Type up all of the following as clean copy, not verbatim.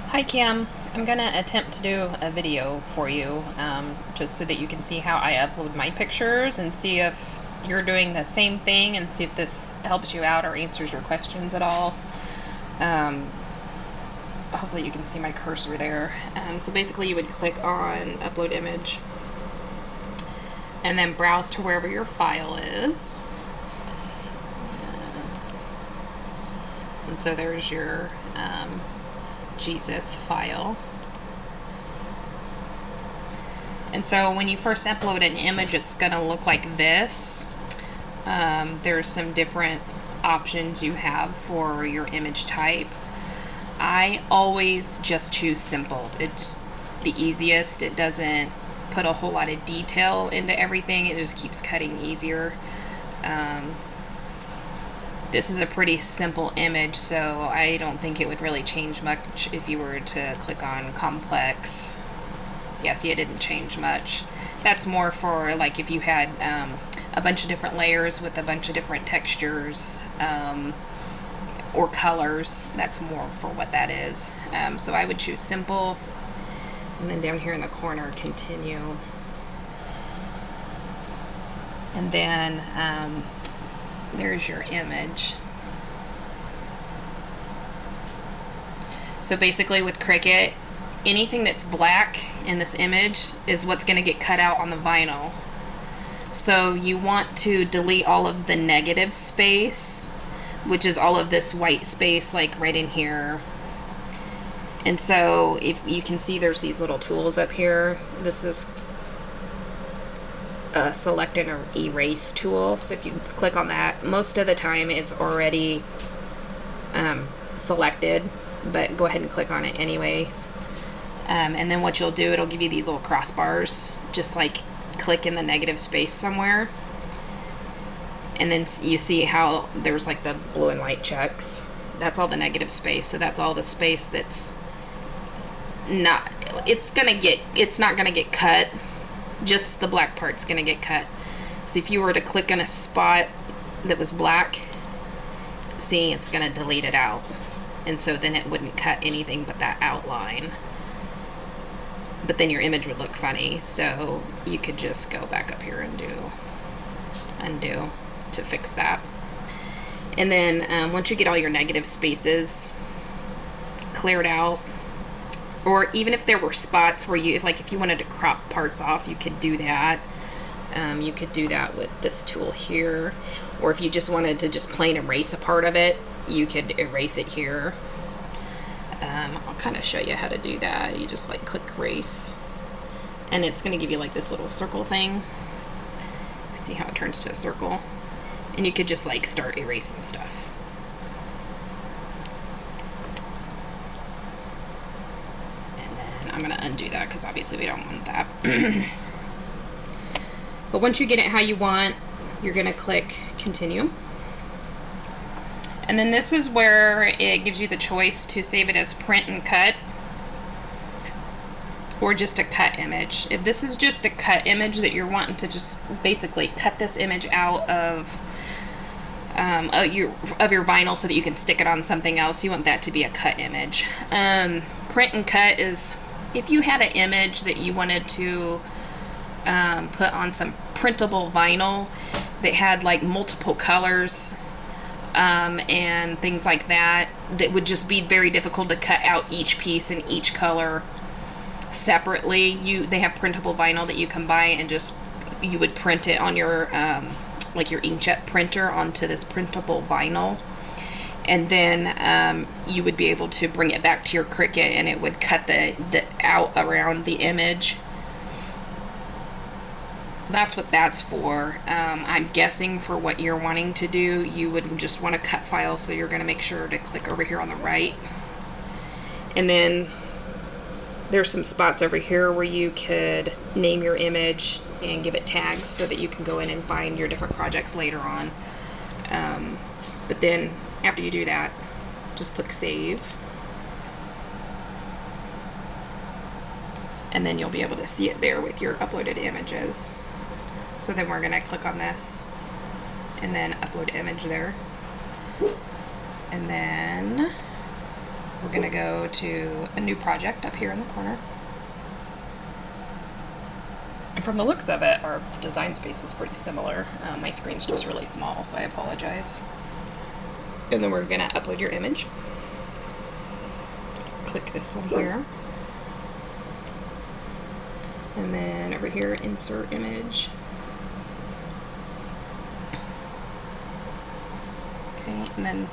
Hi Kim, I'm gonna attempt to do a video for you just so that you can see how I upload my pictures and see if you're doing the same thing and see if this helps you out or answers your questions at all. Um, Hopefully you can see my cursor there. So basically you would click on upload image and then browse to wherever your file is. And so there's your Jesus file. And so when you first upload an image, it's going to look like this. There's some different options you have for your image type. I always just choose simple. It's the easiest. It doesn't put a whole lot of detail into everything. It just keeps cutting easier. This is a pretty simple image, so I don't think it would really change much if you were to click on complex. Yeah, see, it didn't change much. That's more for like if you had a bunch of different layers with a bunch of different textures or colors. That's more for what that is. So I would choose simple, and then down here in the corner, continue. And then there's your image. So basically with Cricut, anything that's black in this image is what's going to get cut out on the vinyl. So you want to delete all of the negative space, which is all of this white space like right in here. And so if you can see, there's these little tools up here. This is a select and erase tool. So if you click on that, most of the time it's already selected, but go ahead and click on it anyways. And then what you'll do, it'll give you these little crossbars. Just like click in the negative space somewhere, and then you see how there's like the blue and white checks. That's all the negative space. So that's all the space that's not, it's not gonna get cut. Just the black part's gonna get cut. So if you were to click on a spot that was black, see, it's gonna delete it out. And so then it wouldn't cut anything but that outline. But then your image would look funny. So you could just go back up here and do undo to fix that. And then once you get all your negative spaces cleared out, or even if there were spots where you, if you wanted to crop parts off, you could do that. You could do that with this tool here. Or if you just wanted to just plain erase a part of it, you could erase it here. I'll kind of show you how to do that. You just like click erase, and it's going to give you like this little circle thing. See how it turns to a circle? And you could just like start erasing stuff. I'm going to undo that because obviously we don't want that. But once you get it how you want, you're going to click continue. And then this is where it gives you the choice to save it as print and cut, or just a cut image. If this is just a cut image that you're wanting to just basically cut this image out of your vinyl so that you can stick it on something else, you want that to be a cut image. Print and cut is if you had an image that you wanted to put on some printable vinyl that had like multiple colors and things like that, that would just be very difficult to cut out each piece and each color separately. They have printable vinyl that you can buy, and just you would print it on your like your inkjet printer onto this printable vinyl, and then you would be able to bring it back to your Cricut and it would cut the out around the image. So that's what that's for. I'm guessing for what you're wanting to do, you would just want a cut file, so you're going to make sure to click over here on the right. And then there's some spots over here where you could name your image and give it tags so that you can go in and find your different projects later on. But then after you do that, just click save. And then you'll be able to see it there with your uploaded images. So then we're going to click on this and then upload image there. And then we're gonna go to a new project up here in the corner. And from the looks of it, our design space is pretty similar. My screen's just really small, so I apologize. And then we're gonna upload your image. Click this one here. And then over here, insert image. Okay, and then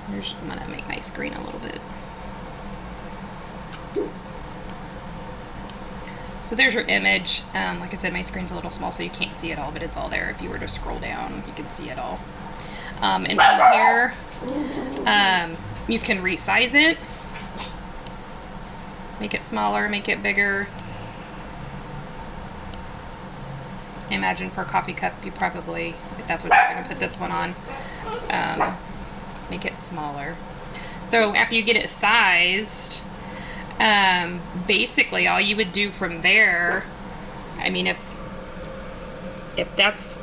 I'm gonna make my screen a little bit. So there's your image. Like I said, my screen's a little small, so you can't see it all, but it's all there. If you were to scroll down, you can see it all. And from here, you can resize it. Make it smaller, make it bigger. Imagine for a coffee cup, you probably, if that's what you're gonna put this one on, make it smaller. So after you get it sized, basically all you would do from there, I mean, if that's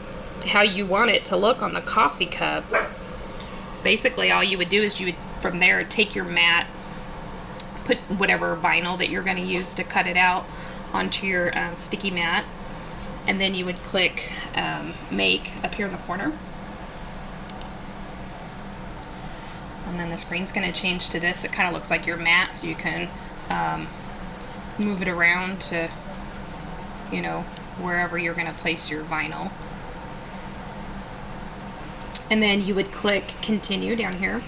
how you want it to look on the coffee cup, basically all you would do is you would from there take your mat, put whatever vinyl that you're going to use to cut it out onto your sticky mat, and then you would click make up here in the corner. And then the screen's going to change to this. It kind of looks like your mat, so you can move it around to, you know, wherever you're going to place your vinyl. And then you would click continue down here.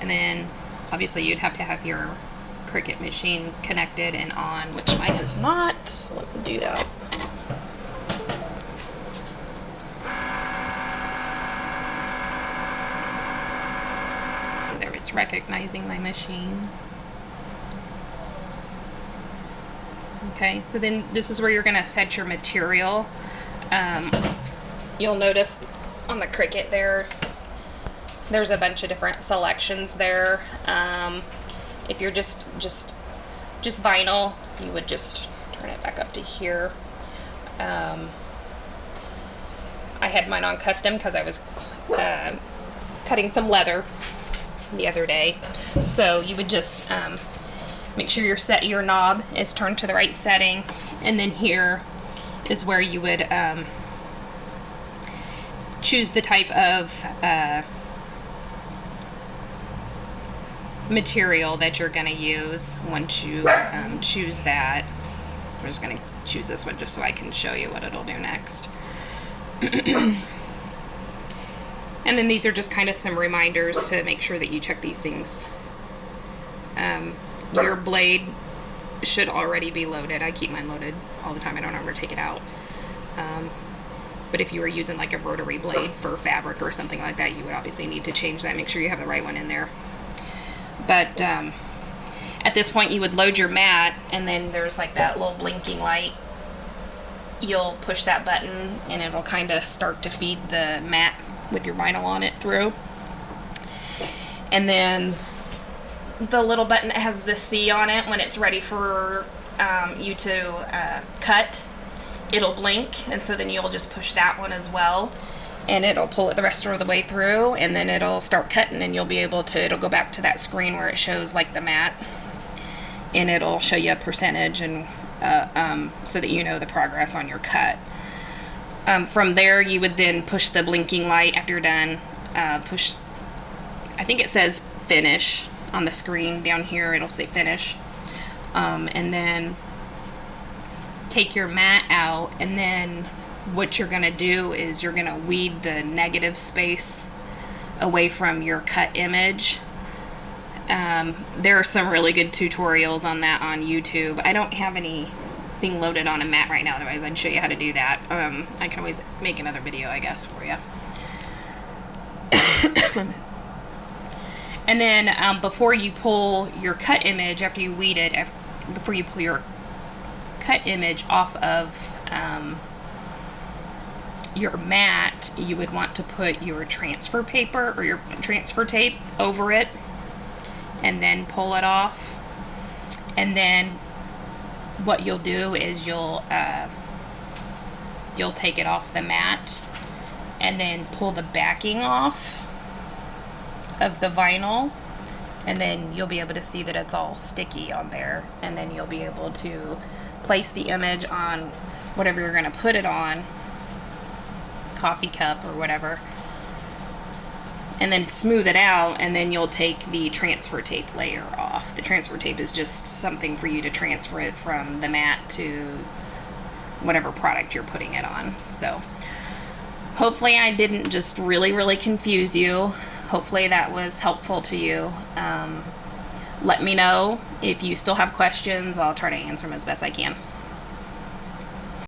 And then obviously you'd have to have your Cricut machine connected and on, which mine is not, so let me do that. So there, it's recognizing my machine. Okay, so then this is where you're going to set your material. You'll notice on the Cricut there's a bunch of different selections there. If you're just vinyl, you would just turn it back up to here. I had mine on custom because I was cutting some leather the other day. So you would just make sure your knob is turned to the right setting, and then here is where you would choose the type of material that you're going to use. Once you choose that, I'm just going to choose this one just so I can show you what it'll do next. And then these are just kind of some reminders to make sure that you check these things. Your blade should already be loaded. I keep mine loaded all the time. I don't ever take it out. But if you were using like a rotary blade for fabric or something like that, you would obviously need to change that. Make sure you have the right one in there. But at this point, you would load your mat, and then there's like that little blinking light. You'll push that button, and it'll kind of start to feed the mat with your vinyl on it through. And then the little button that has the C on it, when it's ready for you to cut, it'll blink, and so then you'll just push that one as well, and it'll pull it the rest of the way through, and then it'll start cutting, and you'll be able to, it'll go back to that screen where it shows like the mat, and it'll show you a percentage, and so that you know the progress on your cut. From there, you would then push the blinking light after you're done. Push, I think it says finish on the screen down here. It'll say finish. And then take your mat out, and then what you're going to do is you're going to weed the negative space away from your cut image. There are some really good tutorials on that on YouTube. I don't have anything loaded on a mat right now, otherwise I'd show you how to do that. I can always make another video, I guess, for you. And then before you pull your cut image, after you weed it, before you pull your cut image off of your mat, you would want to put your transfer paper or your transfer tape over it, and then pull it off. And then what you'll do is you'll take it off the mat, and then pull the backing off of the vinyl, and then you'll be able to see that it's all sticky on there, and then you'll be able to place the image on whatever you're going to put it on, coffee cup or whatever, and then smooth it out, and then you'll take the transfer tape layer off. The transfer tape is just something for you to transfer it from the mat to whatever product you're putting it on. So hopefully I didn't just really confuse you. Hopefully that was helpful to you. Let me know if you still have questions. I'll try to answer them as best I can.